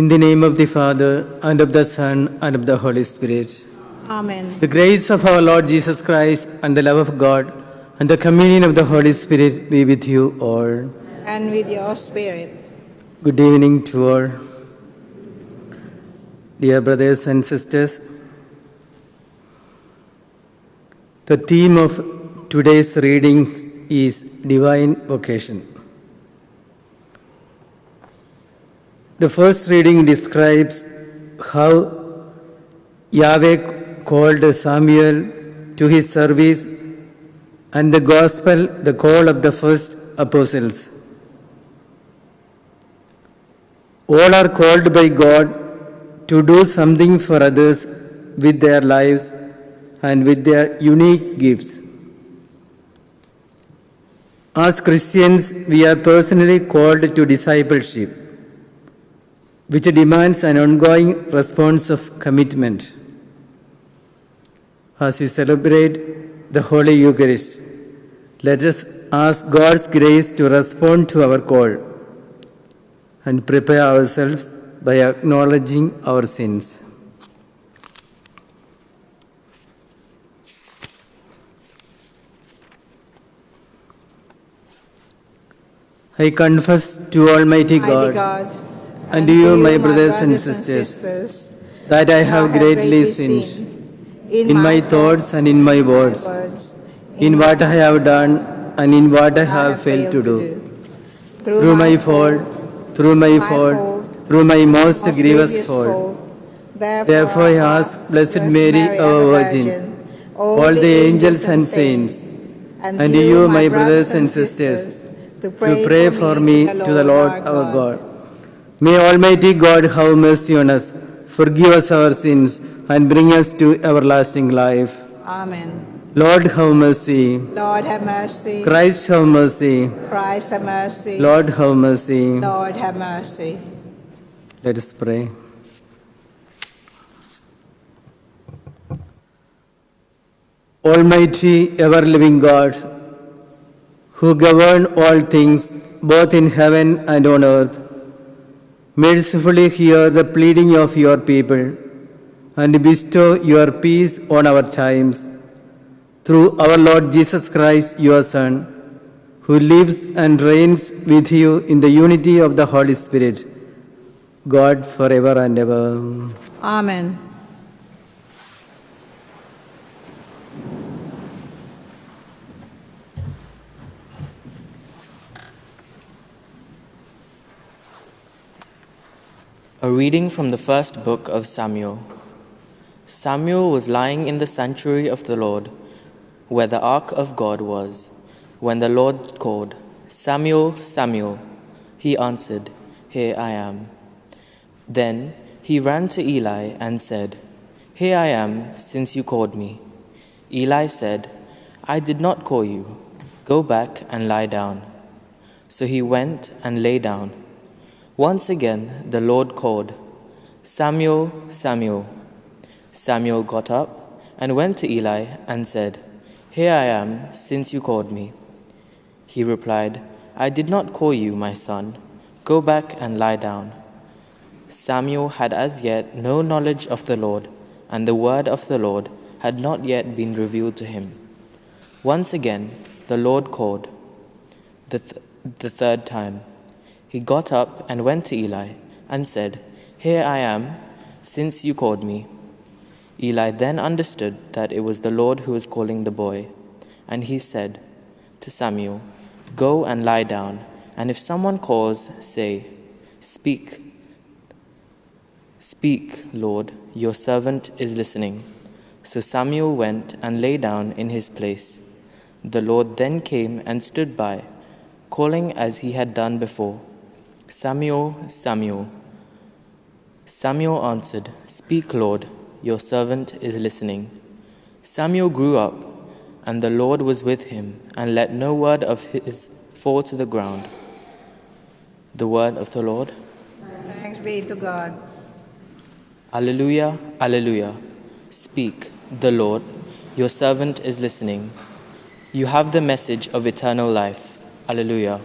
In the name of the Father, and of the Son, and of the Holy Spirit. Amen. The grace of our Lord Jesus Christ, and the love of God, and the communion of the Holy Spirit be with you all. And with your spirit. Good evening to all. Dear brothers and sisters, the theme of today's reading is divine vocation. The first reading describes how Yahweh called Samuel to his service, and the gospel, the call of the first apostles. All are called by God to do something for others with their lives and with their unique gifts. As Christians, we are personally called to discipleship, which demands an ongoing response of commitment. As we celebrate the Holy Eucharist, let us ask God's grace to respond to our call and prepare ourselves by acknowledging our sins. I confess to Almighty God, and to you, my brothers and sisters, that I have greatly sinned in my thoughts and in my words, in what I have done and in what I have failed to do. Through my fault, through my most grievous fault. Therefore I ask Blessed Mary, our Virgin, all the angels and saints, and you, my brothers and sisters, to pray for me to the Lord our God. May Almighty God have mercy on us, forgive us our sins, and bring us to everlasting life. Amen. Lord, have mercy. Lord, have mercy. Christ, have mercy. Christ, have mercy. Lord, have mercy. Lord, have mercy. Let us pray. Almighty, ever-living God, who govern all things, both in heaven and on earth, mercifully hear the pleading of your people and bestow your peace on our times. Through our Lord Jesus Christ, your Son, who lives and reigns with you in the unity of the Holy Spirit, God forever and ever. Amen. A reading from the first book of Samuel. Samuel was lying in the sanctuary of the Lord, where the ark of God was, when the Lord called, "Samuel, Samuel." He answered, "Here I am." Then he ran to Eli and said, "Here I am, since you called me." Eli said, "I did not call you. Go back and lie down." So he went and lay down. Once again the Lord called, "Samuel, Samuel." Samuel got up and went to Eli and said, "Here I am, since you called me." He replied, "I did not call you, my son. Go back and lie down." Samuel had as yet no knowledge of the Lord, and the word of the Lord had not yet been revealed to him. Once again the Lord called, the third time. He got up and went to Eli and said, "Here I am, since you called me." Eli then understood that it was the Lord who was calling the boy, and he said to Samuel, "Go and lie down, and if someone calls, say, 'Speak, speak, Lord, your servant is listening.'" So Samuel went and lay down in his place. The Lord then came and stood by, calling as he had done before, "Samuel, Samuel." Samuel answered, "Speak, Lord, your servant is listening." Samuel grew up, and the Lord was with him, and let no word of his fall to the ground. The word of the Lord. Thanks be to God. Alleluia, alleluia. Speak, the Lord, your servant is listening. You have the message of eternal life. Alleluia.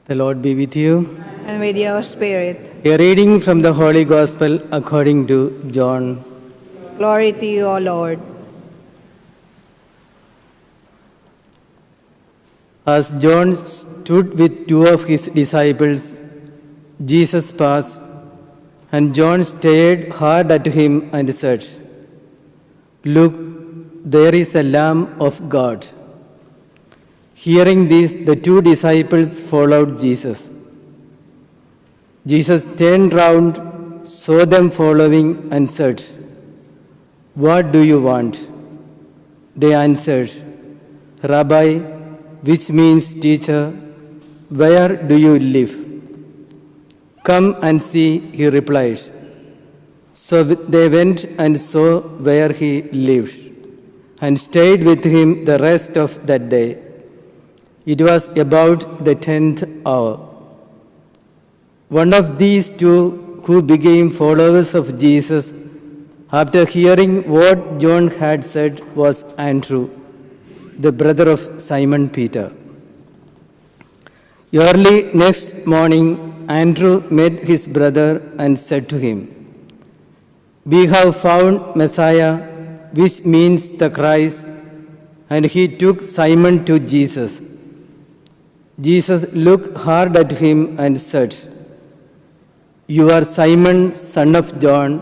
The Lord be with you. And with your spirit. A reading from the Holy Gospel according to John. Glory to you, O Lord. As John stood with two of his disciples, Jesus passed, and John stared hard at him and said, "Look, there is the Lamb of God." Hearing this, the two disciples followed Jesus. Jesus turned round, saw them following, and said, "What do you want?" They answered, "Rabbi," which means teacher, "where do you live?" "Come and see," he replied. So they went and saw where he lived, and stayed with him the rest of that day. It was about the 10th hour. One of these two who became followers of Jesus after hearing what John had said was Andrew, the brother of Simon Peter. Early next morning, Andrew met his brother and said to him, "We have found Messiah," which means the Christ, and he took Simon to Jesus. Jesus looked hard at him and said, "You are Simon, son of John.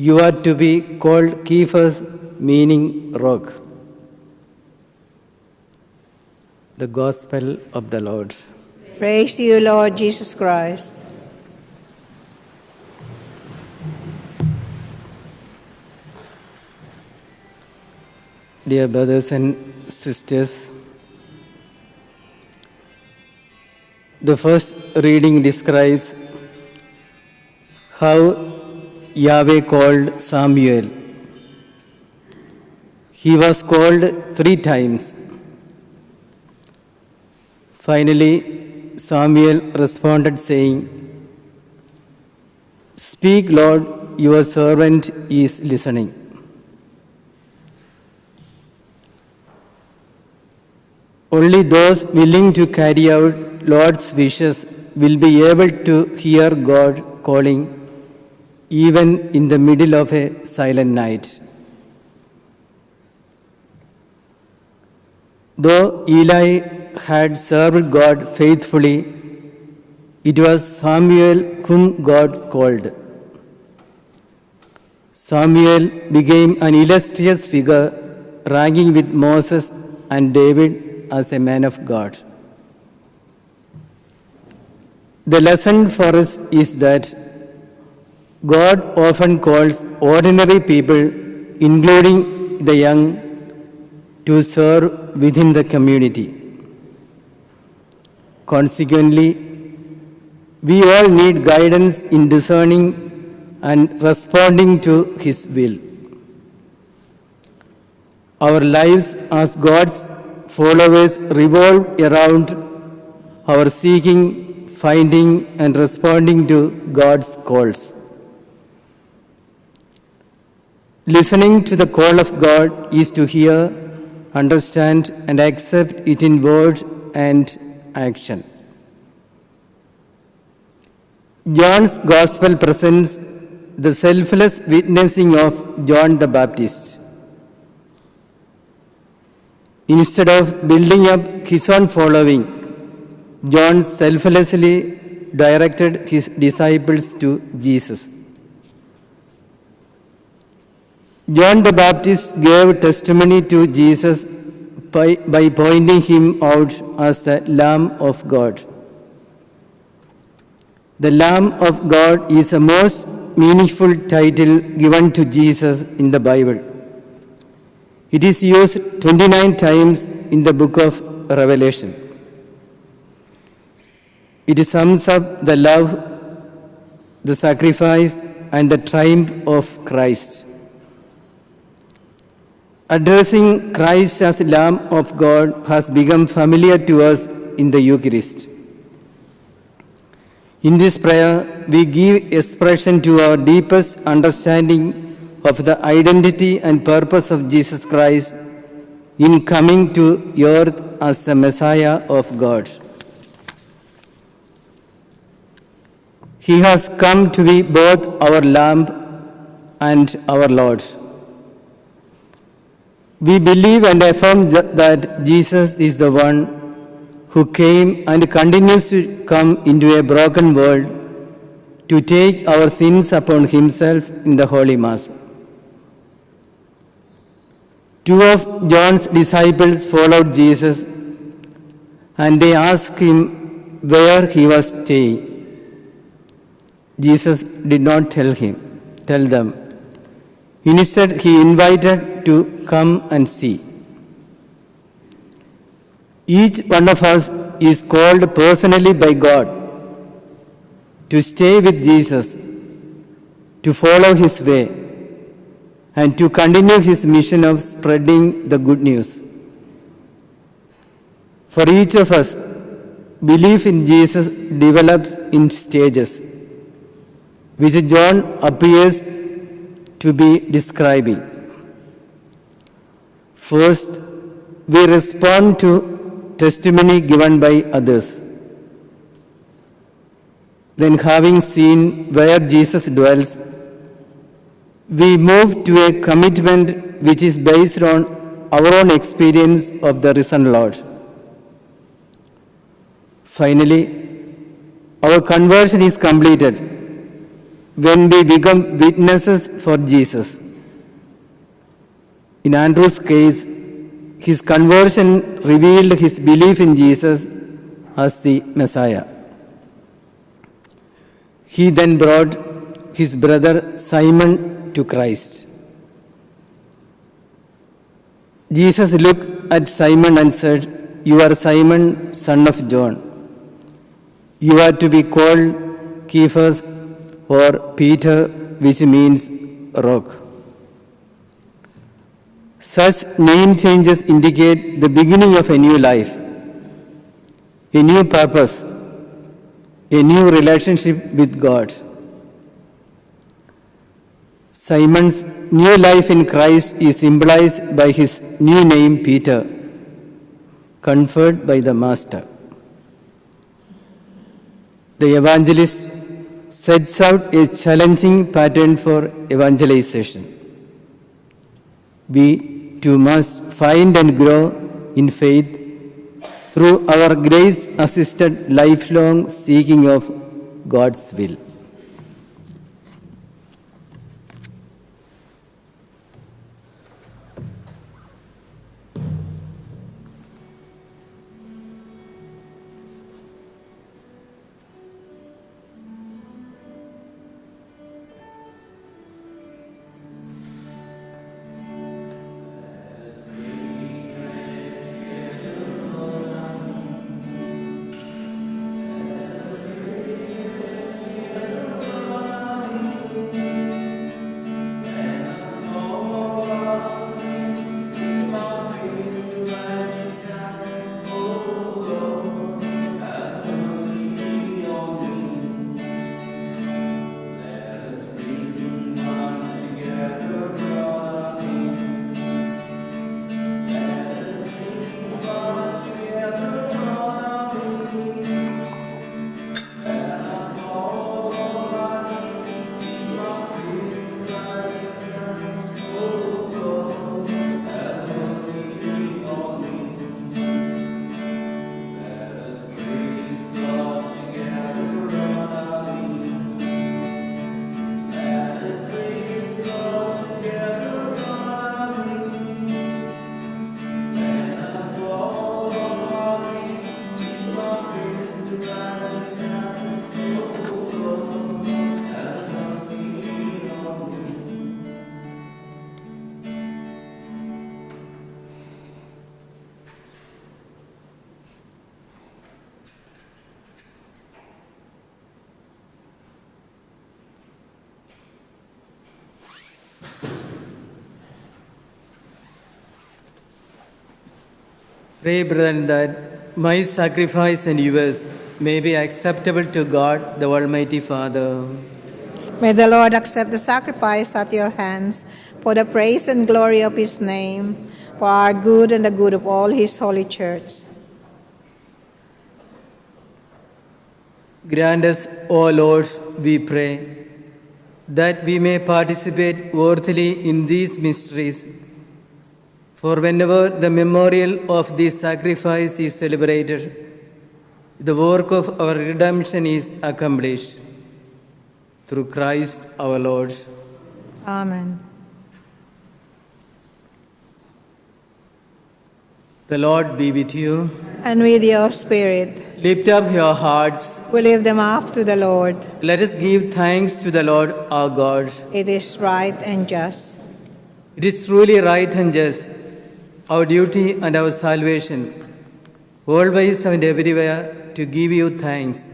You are to be called Cephas, meaning rock." The Gospel of the Lord. Praise to you, Lord Jesus Christ. Dear brothers and sisters, the first reading describes how Yahweh called Samuel. He was called 3 times. Finally, Samuel responded saying, "Speak, Lord, your servant is listening." Only those willing to carry out Lord's wishes will be able to hear God calling even in the middle of a silent night. Though Eli had served God faithfully, it was Samuel whom God called. Samuel became an illustrious figure, ranking with Moses and David as a man of God. The lesson for us is that God often calls ordinary people, including the young, to serve within the community. Consequently, we all need guidance in discerning and responding to His will. Our lives as God's followers revolve around our seeking, finding, and responding to God's calls. Listening to the call of God is to hear, understand, and accept it in word and action. John's Gospel presents the selfless witnessing of John the Baptist. Instead of building up his own following, John selflessly directed his disciples to Jesus. John the Baptist gave testimony to Jesus by pointing him out as the Lamb of God. The Lamb of God is the most meaningful title given to Jesus in the Bible. It is used 29 times in the book of Revelation. It sums up the love, the sacrifice, and the triumph of Christ. Addressing Christ as Lamb of God has become familiar to us in the Eucharist. In this prayer, we give expression to our deepest understanding of the identity and purpose of Jesus Christ in coming to earth as the Messiah of God. He has come to be both our lamp and our Lord. We believe and affirm that Jesus is the one who came and continues to come into a broken world to take our sins upon himself in the Holy Mass. Two of John's disciples followed Jesus and they asked him where he was staying. Jesus did not tell them. Instead, he invited to come and see. Each one of us is called personally by God to stay with Jesus, to follow his way, and to continue his mission of spreading the good news. For each of us, belief in Jesus develops in stages, which John appears to be describing. First, we respond to testimony given by others. Then, having seen where Jesus dwells, we move to a commitment which is based on our own experience of the risen Lord. Finally, our conversion is completed when we become witnesses for Jesus. In Andrew's case, his conversion revealed his belief in Jesus as the Messiah. He then brought his brother Simon to Christ. Jesus looked at Simon and said, "You are Simon, son of John. You are to be called Cephas, or Peter, which means rock." Such name changes indicate the beginning of a new life, a new purpose, a new relationship with God. Simon's new life in Christ is symbolized by his new name Peter, conferred by the Master. The evangelist sets out a challenging pattern for evangelization. We too must find and grow in faith through our grace-assisted lifelong seeking of God's will. Pray, brethren, that my sacrifice and yours may be acceptable to God, the Almighty Father. May the Lord accept the sacrifice at your hands for the praise and glory of his name, for our good and the good of all his holy church. Grant us, O Lord, we pray, that we may participate worthily in these mysteries. For whenever the memorial of this sacrifice is celebrated, the work of our redemption is accomplished. Through Christ our Lord. Amen. The Lord be with you. And with your spirit, Lift up your hearts. we lift them up to the Lord. Let us give thanks to the Lord our God. It is right and just. It is truly right and just, our duty and our salvation, always and everywhere, to give you thanks,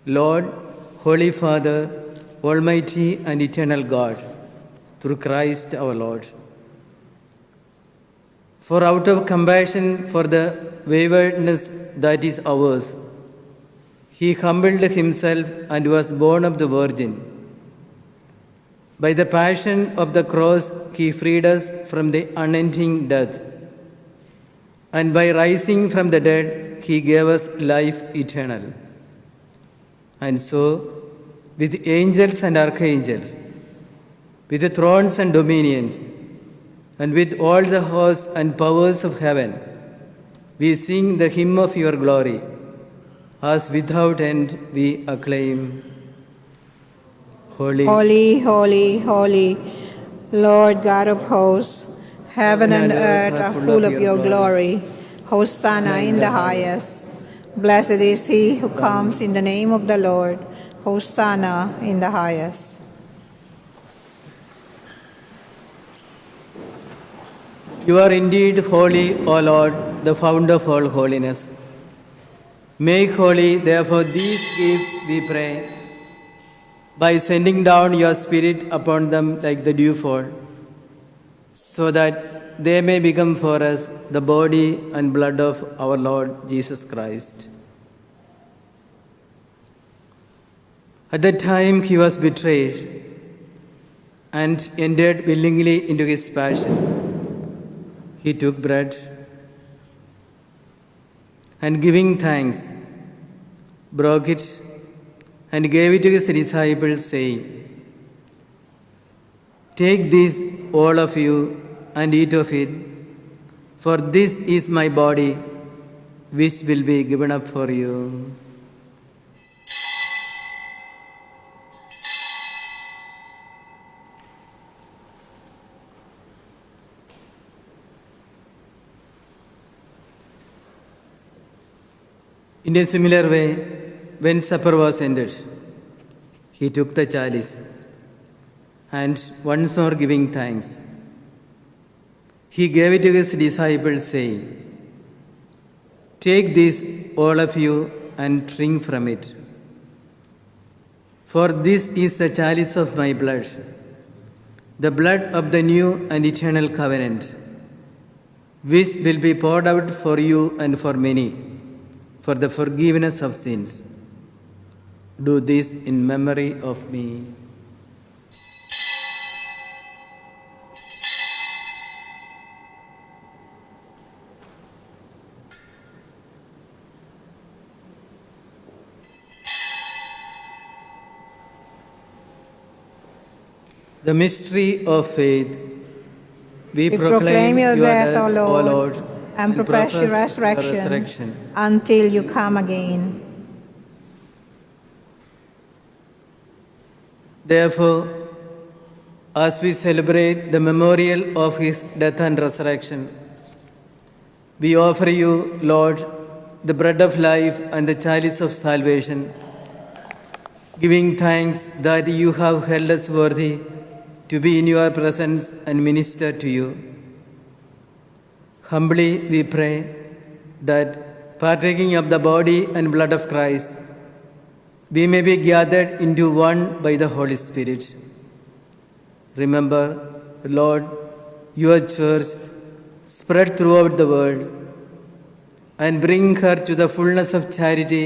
Lord, Holy Father, Almighty and eternal God, through Christ our Lord. For out of compassion for the waywardness that is ours, he humbled himself and was born of the Virgin. By the passion of the cross, he freed us from the unending death. And by rising from the dead, he gave us life eternal. And so, with angels and archangels, with the thrones and dominions, and with all the hosts and powers of heaven, we sing the hymn of your glory, as without end we acclaim. Holy, Holy, holy, holy, Lord God of hosts, heaven and earth are full of your glory. Hosanna in the highest. Blessed is he who comes in the name of the Lord. Hosanna in the highest. you are indeed holy, O Lord, the founder of all holiness. Make holy, therefore, these gifts, we pray, by sending down your Spirit upon them like the dewfall, so that they may become for us the body and blood of our Lord Jesus Christ. At the time he was betrayed and entered willingly into his passion, he took bread and giving thanks, broke it and gave it to his disciples, saying, "Take this, all of you, and eat of it, for this is my body, which will be given up for you." In a similar way, when supper was ended, he took the chalice and, once more giving thanks, he gave it to his disciples, saying, "Take this, all of you, and drink from it. For this is the chalice of my blood, the blood of the new and eternal covenant, which will be poured out for you and for many, for the forgiveness of sins. Do this in memory of me." The mystery of faith. We proclaim your death, O Lord, Lord, and profess your profess the resurrection until you come again. Therefore, as we celebrate the memorial of his death and resurrection, we offer you, Lord, the bread of life and the chalice of salvation, giving thanks that you have held us worthy to be in your presence and minister to you. Humbly we pray that, partaking of the body and blood of Christ, we may be gathered into one by the Holy Spirit. Remember, Lord, your church spread throughout the world, and bring her to the fullness of charity,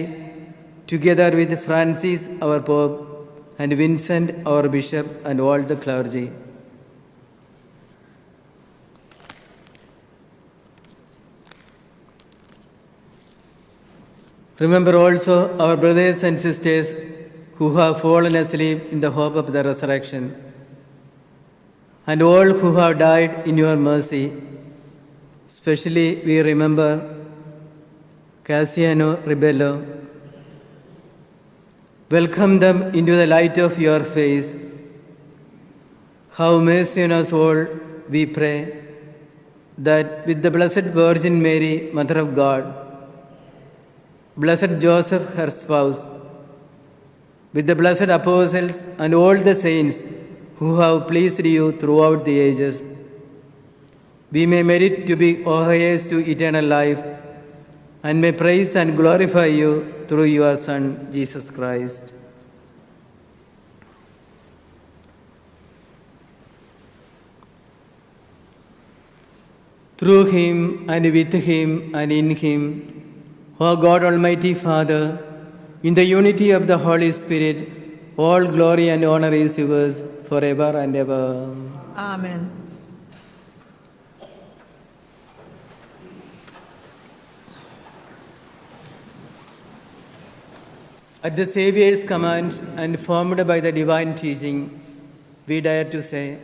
together with Francis, our Pope, and Vincent, our Bishop, and all the clergy. Remember also our brothers and sisters who have fallen asleep in the hope of the resurrection, and all who have died in your mercy. Especially we remember Cassiano Ribello. Welcome them into the light of your face. Have mercy on us all, we pray, that with the Blessed Virgin Mary, Mother of God, Blessed Joseph, her spouse, with the blessed apostles and all the saints who have pleased you throughout the ages, we may merit to be heirs to eternal life and may praise and glorify you through your Son, Jesus Christ. Through him and with him and in him, O God Almighty Father, in the unity of the Holy Spirit, all glory and honor is yours forever and ever. Amen. At the Saviour's command and formed by the divine teaching, we dare to say,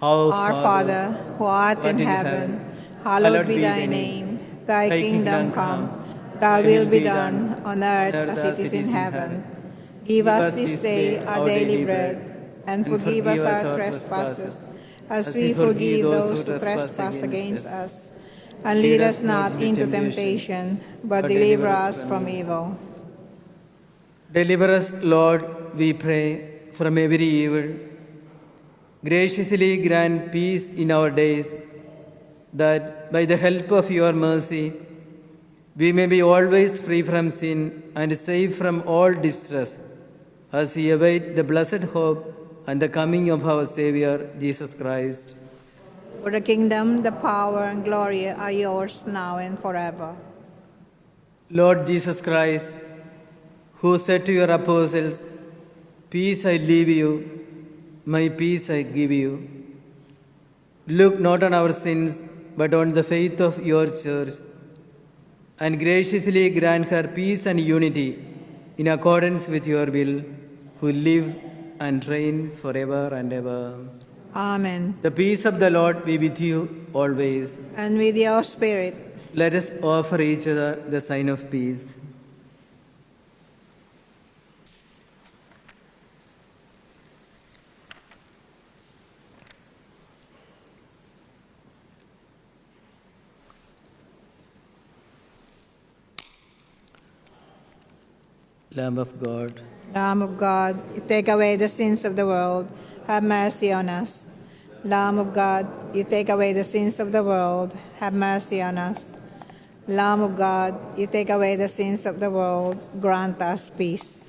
Our Father, who art in heaven, hallowed be thy name. Thy kingdom come, thy will be done on earth as it is in heaven. Give us this day our daily bread, and forgive us our trespasses, as we forgive those who trespass against us. And lead us not into temptation, but deliver us from evil. Deliver us, Lord, we pray, from every evil. Graciously grant peace in our days, that by the help of your mercy, we may be always free from sin and safe from all distress, as we await the blessed hope and the coming of our Savior, Jesus Christ. For the kingdom, the power, and glory are yours now and forever. Lord Jesus Christ, who said to your apostles, "Peace I leave you, my peace I give you," look not on our sins, but on the faith of your church, and graciously grant her peace and unity in accordance with your will, who live and reign forever and ever. Amen. The peace of the Lord be with you always. And with your spirit. Let us offer each other the sign of peace. Lamb of God, Lamb of God, you take away the sins of the world, have mercy on us. Lamb of God, you take away the sins of the world, have mercy on us. Lamb of God, you take away the sins of the world, grant us peace.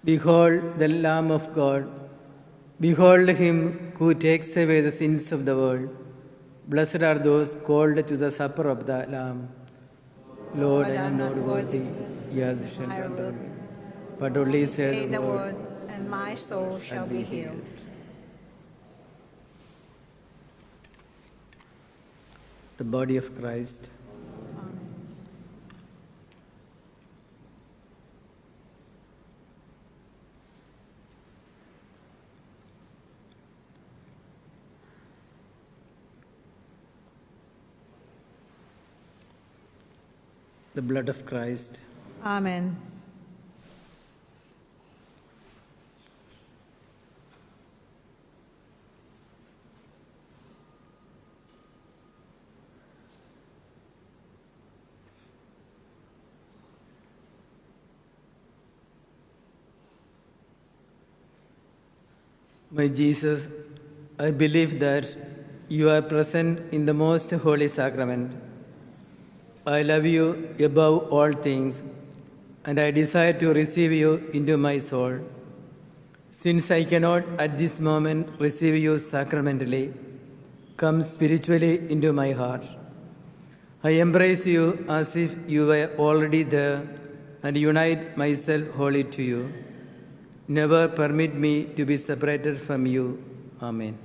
behold the Lamb of God. Behold him who takes away the sins of the world. Blessed are those called to the supper of the Lamb. Lord, I am not worthy, you shall enter me. But only say the word, and my soul shall be healed. the body of Christ. The blood of Christ. Amen. My Jesus, I believe that you are present in the most holy sacrament. I love you above all things, and I desire to receive you into my soul. Since I cannot at this moment receive you sacramentally, come spiritually into my heart. I embrace you as if you were already there and unite myself wholly to you. Never permit me to be separated from you. Amen.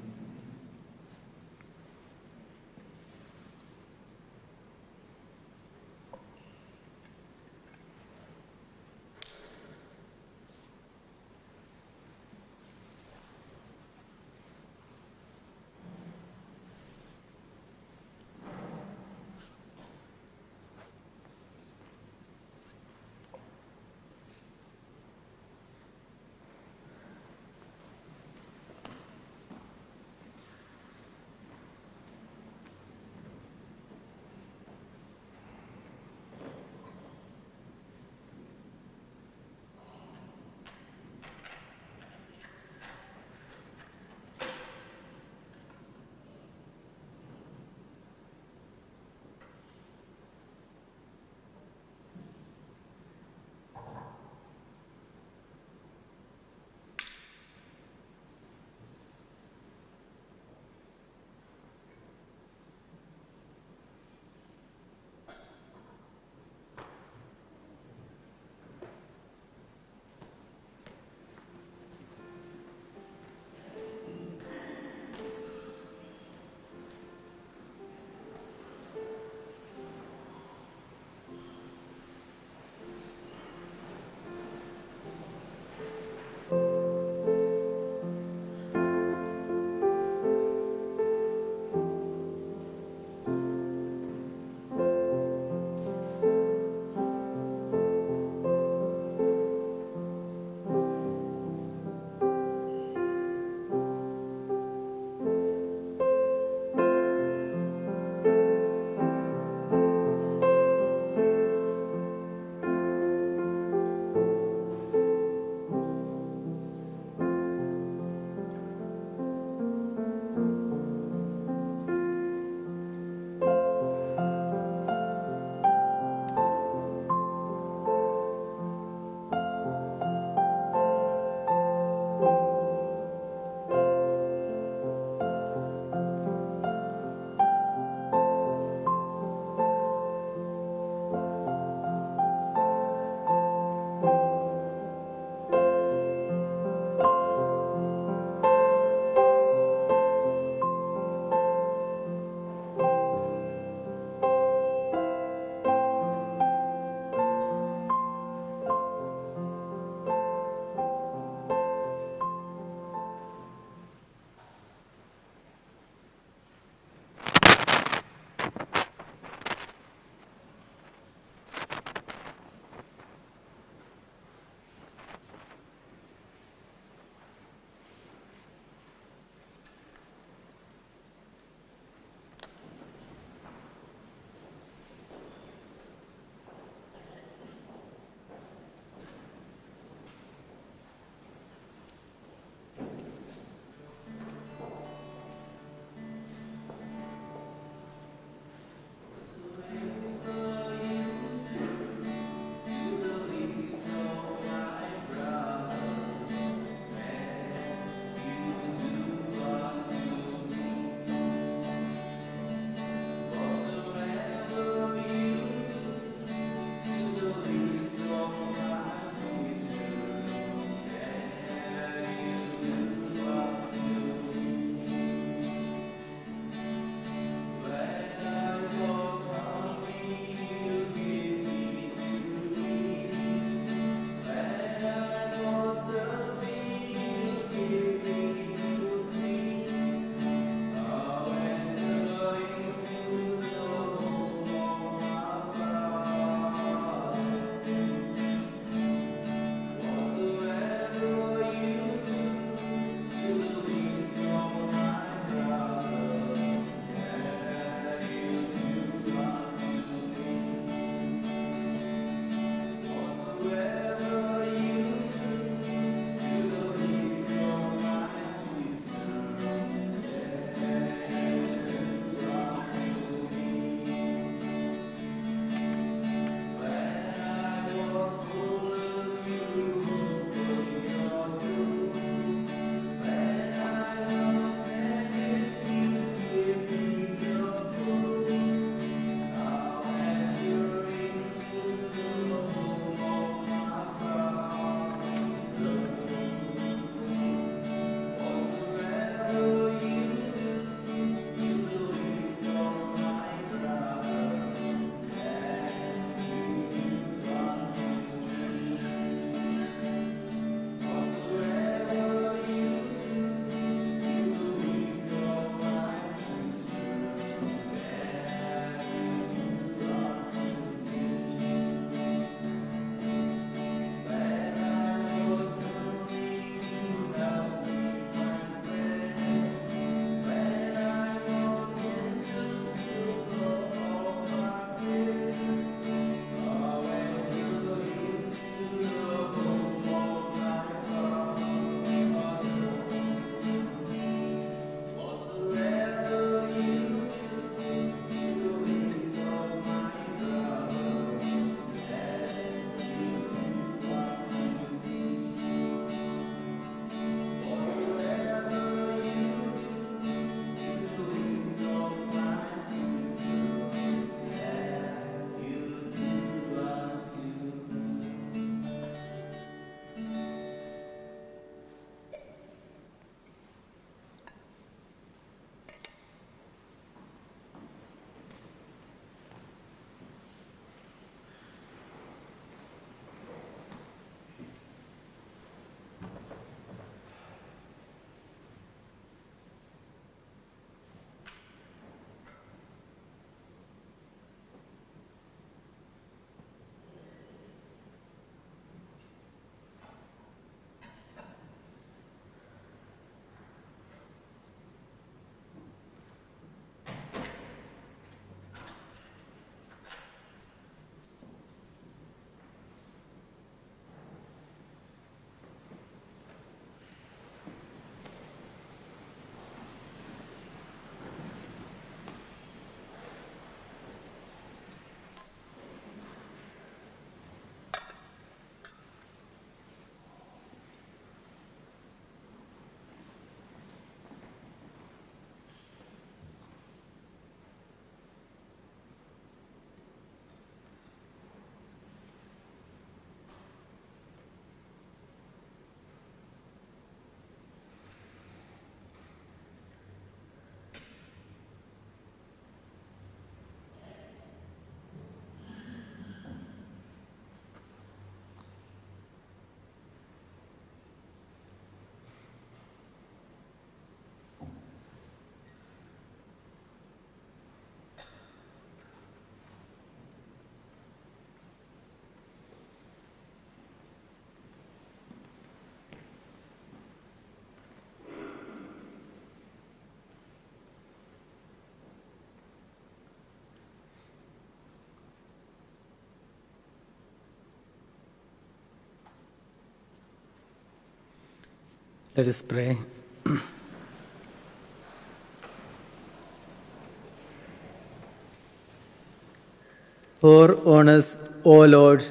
Let us pray. Pour on us, O Lord,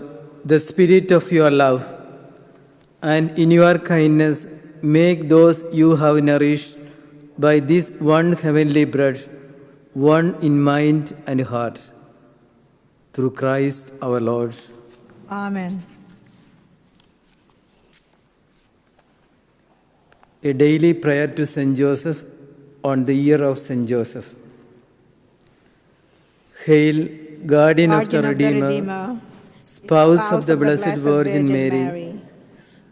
the spirit of your love, and in your kindness make those you have nourished by this one heavenly bread, one in mind and heart. Through Christ our Lord. Amen. A daily prayer to Saint Joseph on the year of Saint Joseph. Hail, Guardian of the Redeemer, Spouse of the Blessed Virgin Mary.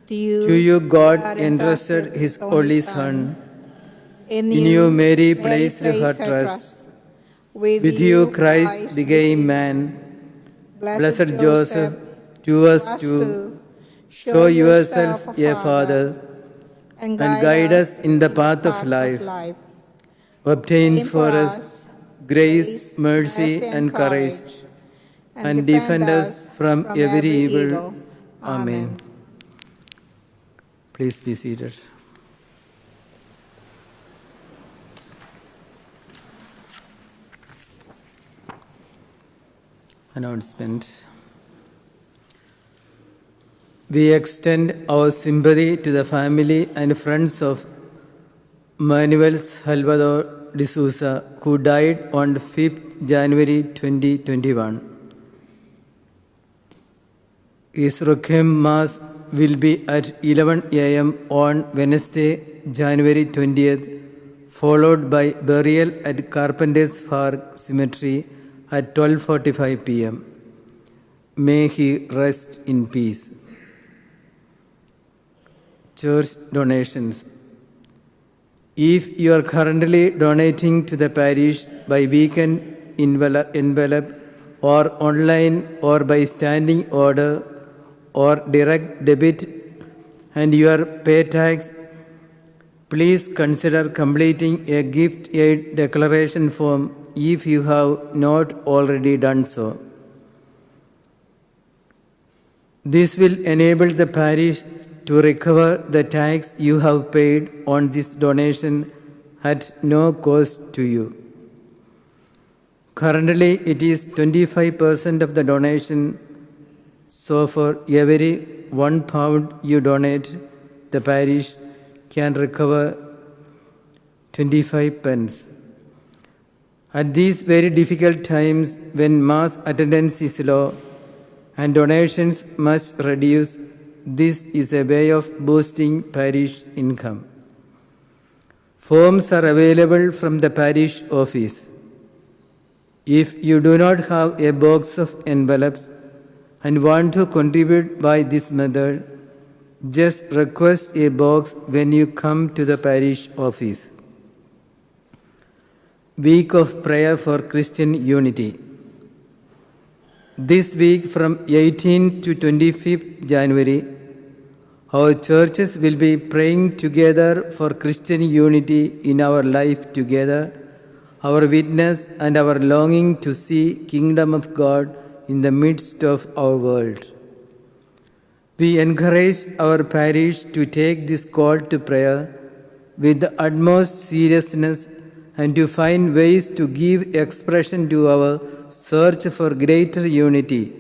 To you God entrusted his only Son. In you Mary placed her trust. With you Christ became man. Blessed Joseph, to us too, show yourself a Father, and guide us in the path of life. Obtain for us grace, mercy, and courage, and defend us from every evil. Amen. Please be seated. Announcement. We extend our sympathy to the family and friends of Manuel Salvador de Sousa, who died on 5th January 2021. His Requiem Mass will be at 11 a.m. on Wednesday, January 20th, followed by burial at Carpenters Park Cemetery at 12:45 p.m. May he rest in peace. Church donations. If you are currently donating to the parish by weekend envelope or online or by standing order or direct debit and your pay tax, please consider completing a gift aid declaration form if you have not already done so. This will enable the parish to recover the tax you have paid on this donation at no cost to you. Currently, it is 25% of the donation, so for every £1 you donate, the parish can recover 25 pence. At these very difficult times when mass attendance is low and donations must reduce, this is a way of boosting parish income. Forms are available from the parish office. If you do not have a box of envelopes and want to contribute by this method, just request a box when you come to the parish office. Week of Prayer for Christian Unity. This week from 18th to 25th January, our churches will be praying together for Christian unity in our life together, our witness and our longing to see Kingdom of God in the midst of our world. We encourage our parish to take this call to prayer with the utmost seriousness and to find ways to give expression to our search for greater unity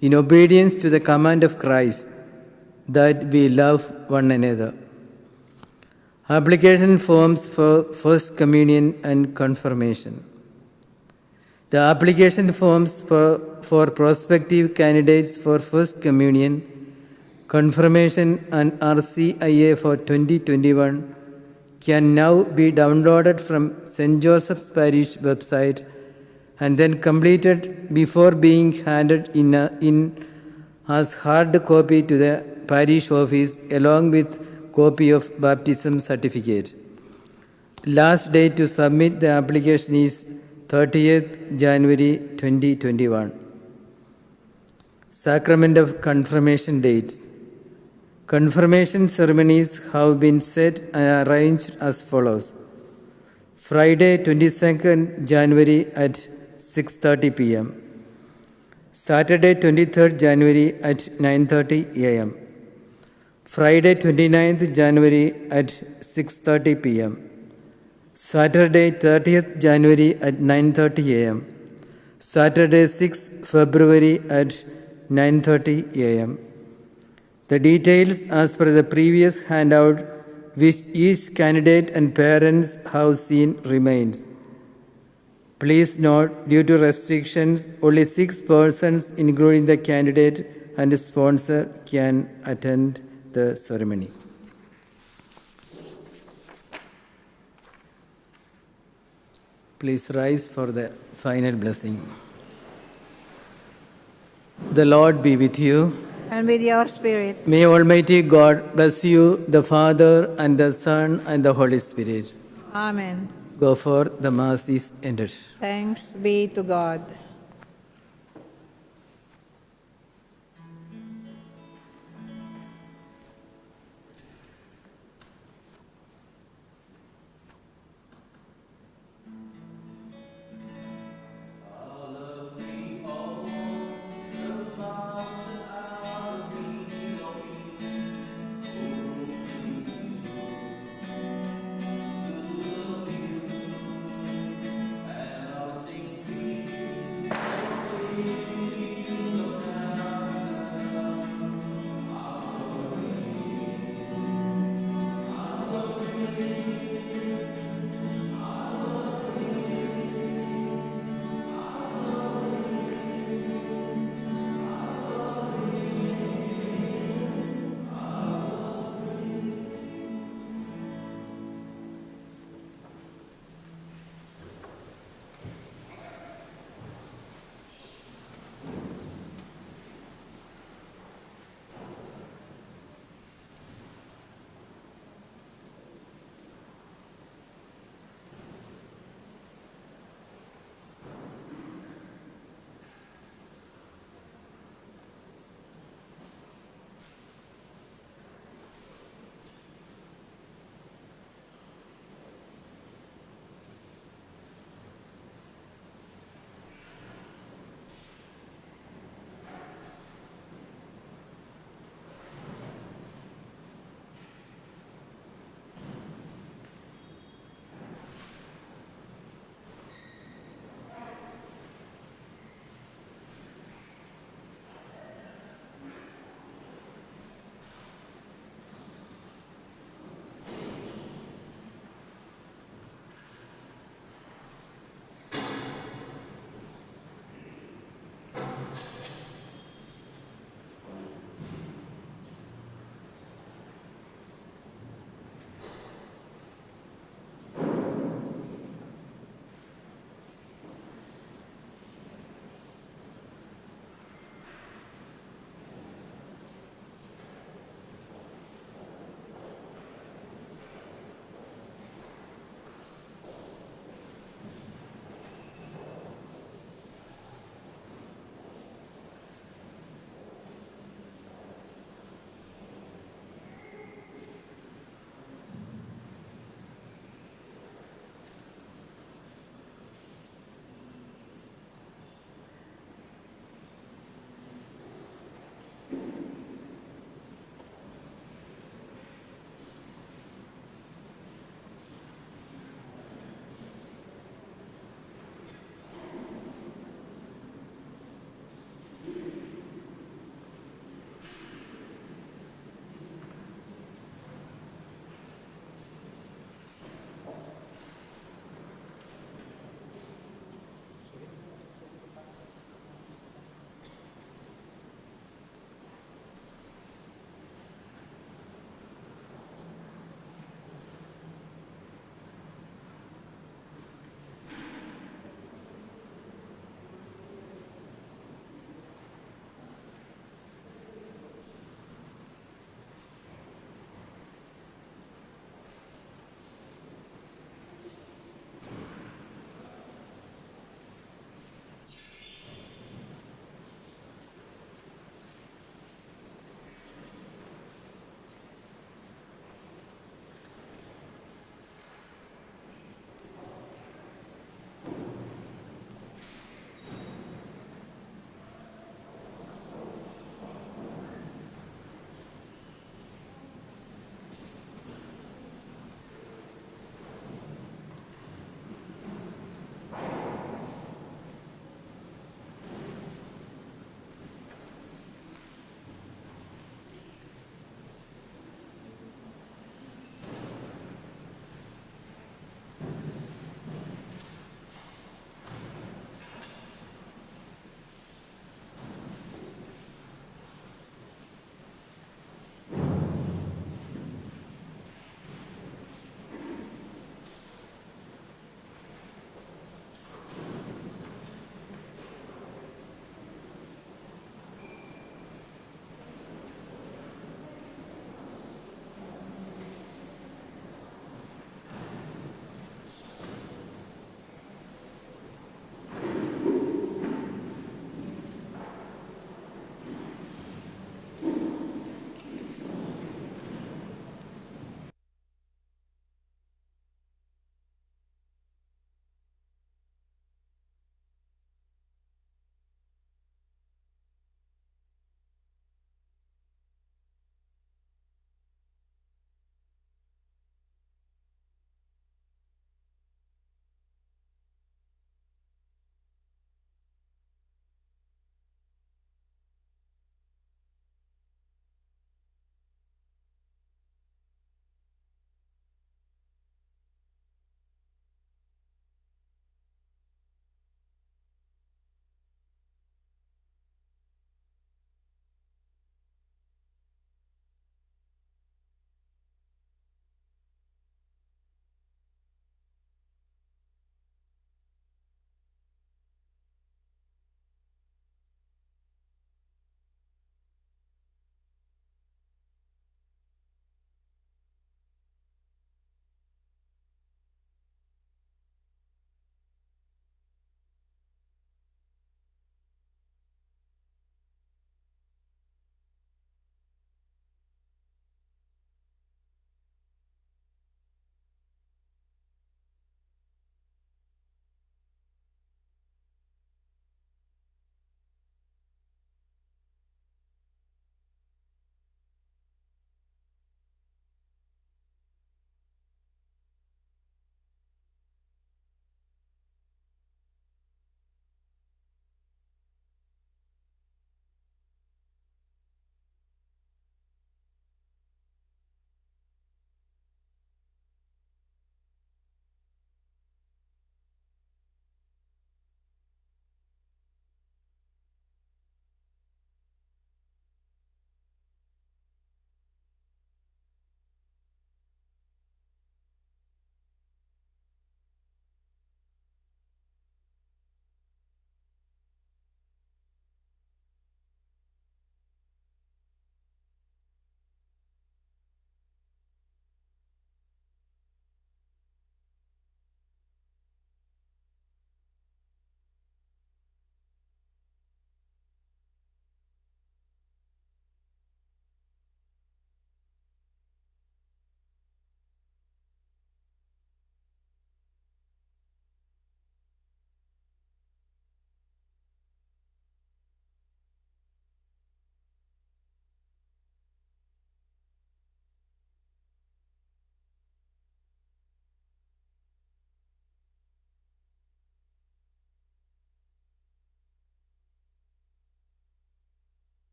in obedience to the command of Christ that we love one another. Application forms for First Communion and Confirmation. The application forms for prospective candidates for First Communion, Confirmation and RCIA for 2021 can now be downloaded from St. Joseph's Parish website and then completed before being handed in as hard copy to the parish office along with copy of baptism certificate. Last day to submit the application is 30th January 2021. Sacrament of Confirmation dates. Confirmation ceremonies have been set and arranged as follows. Friday 22nd January at 6:30 p.m. Saturday 23rd January at 9:30 a.m. Friday 29th January at 6:30 p.m. Saturday 30th January at 9:30 a.m. Saturday 6th February at 9:30 a.m. The details as per the previous handout which each candidate and parents have seen remains. Please note, due to restrictions, only 6 persons, including the candidate and the sponsor, can attend the ceremony. Please rise for the final blessing. The Lord be with you. And with your spirit. May Almighty God bless you, the Father and the Son and the Holy Spirit. Amen. Go forth, the Mass is ended. Thanks be to God.